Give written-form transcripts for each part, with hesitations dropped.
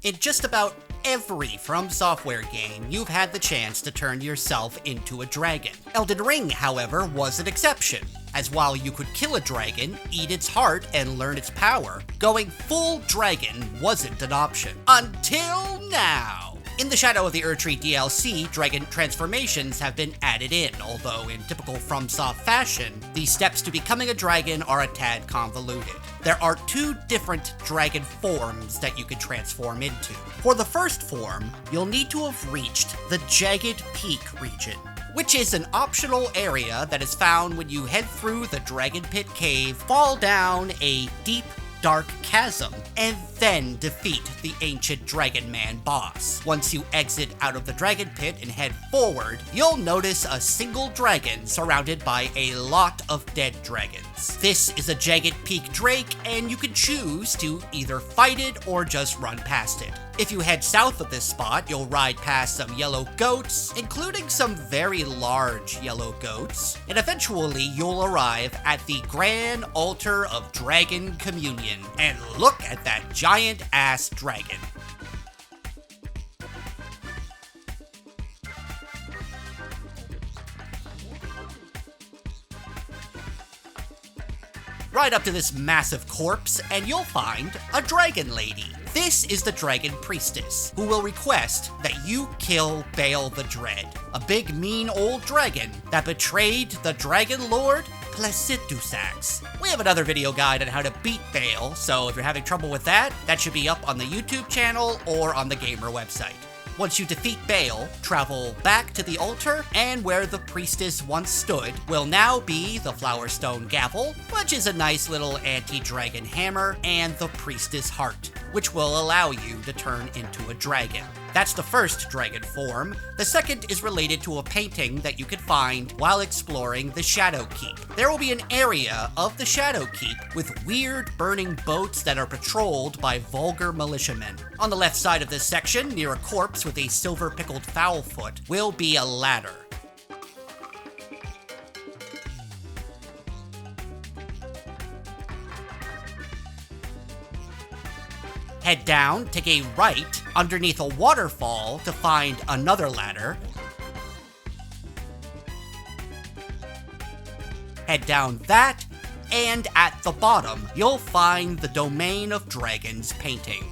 In just about every From Software game, you've had the chance to turn yourself into a dragon. Elden Ring, however, was an exception, as while you could kill a dragon, eat its heart, and learn its power, going full dragon wasn't an option. Until now! In the Shadow of the Erdtree DLC, dragon transformations have been added in, although in typical FromSoft fashion, the steps to becoming a dragon are a tad convoluted. There are two different dragon forms that you can transform into. For the first form, you'll need to have reached the Jagged Peak region, which is an optional area that is found when you head through the Dragon Pit Cave, fall down a deep, dark chasm, and then defeat the ancient Dragon Man boss. Once you exit out of the Dragon Pit and head forward, you'll notice a single dragon surrounded by a lot of dead dragons. This is a Jagged Peak Drake, and you can choose to either fight it or just run past it. If you head south of this spot, you'll ride past some yellow goats, including some very large yellow goats, and eventually you'll arrive at the Grand Altar of Dragon Communion. And look at that giant-ass dragon. Ride up to this massive corpse, and you'll find a dragon lady. This is the Dragon Priestess, who will request that you kill Baal the Dread, a big mean old dragon that betrayed the Dragon Lord Placidusax. We have another video guide on how to beat Baal, so if you're having trouble with that, that should be up on the YouTube channel or on the Gamer website. Once you defeat Baal, travel back to the altar, and where the priestess once stood will now be the Flowerstone Gavel, which is a nice little anti-dragon hammer, and the priestess heart, which will allow you to turn into a dragon. That's the first dragon form. The second is related to a painting that you can find while exploring the Shadow Keep. There will be an area of the Shadow Keep with weird burning boats that are patrolled by vulgar militiamen. On the left side of this section, near a corpse with a silver pickled fowl foot, will be a ladder. Head down, take a right underneath a waterfall to find another ladder. Head down that, and at the bottom, you'll find the Domain of Dragons painting.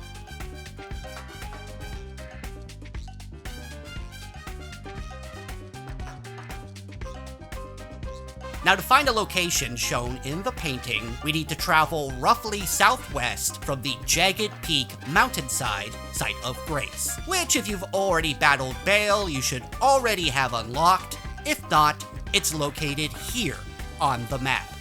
Now, to find a location shown in the painting, we need to travel roughly southwest from the Jagged Peak mountainside Site of Grace, which if you've already battled Baal, you should already have unlocked. If not, it's located here on the map.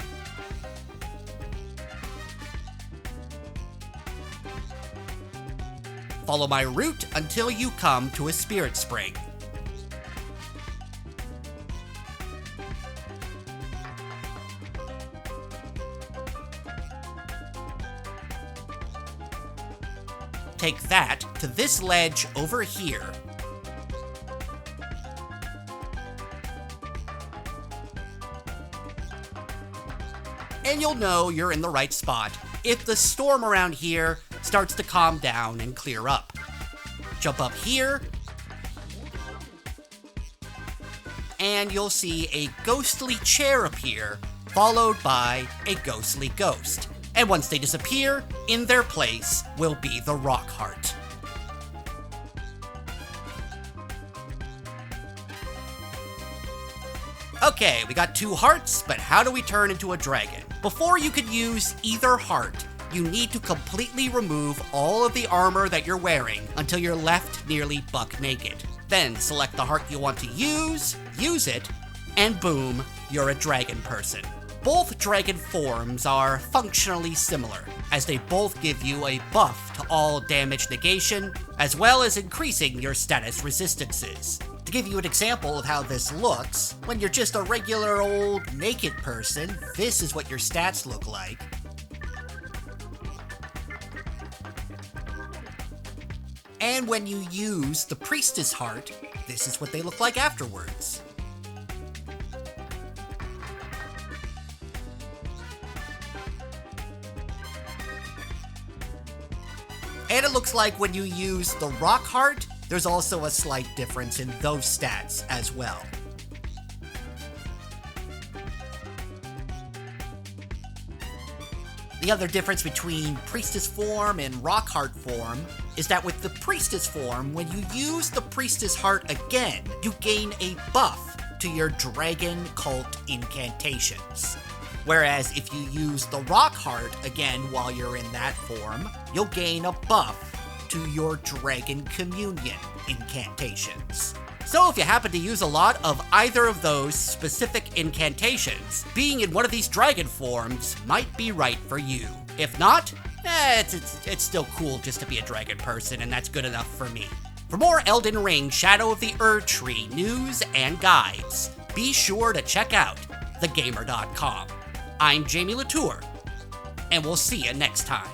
Follow my route until you come to a spirit spring. Take that to this ledge over here. And you'll know you're in the right spot if the storm around here starts to calm down and clear up. Jump up here, and you'll see a ghostly chair appear, followed by a ghostly ghost. And once they disappear, in their place will be the rock heart. Okay, we got 2 hearts, but how do we turn into a dragon? Before you could use either heart, you need to completely remove all of the armor that you're wearing until you're left nearly buck naked. Then select the heart you want to use it, and boom, you're a dragon person. Both dragon forms are functionally similar, as they both give you a buff to all damage negation, as well as increasing your status resistances. To give you an example of how this looks, when you're just a regular old naked person, this is what your stats look like. And when you use the Priestess heart, this is what they look like afterwards. And it looks like when you use the Rock Heart, there's also a slight difference in those stats as well. The other difference between Priestess form and Rock Heart form is that with the Priestess form, when you use the Priestess Heart again, you gain a buff to your Dragon Cult incantations. Whereas if you use the Rock Heart again while you're in that form, you'll gain a buff to your Dragon Communion incantations. So if you happen to use a lot of either of those specific incantations, being in one of these dragon forms might be right for you. If not, it's still cool just to be a dragon person, and that's good enough for me. For more Elden Ring Shadow of the Erdtree news and guides, be sure to check out thegamer.com. I'm Jamie Latour, and we'll see you next time.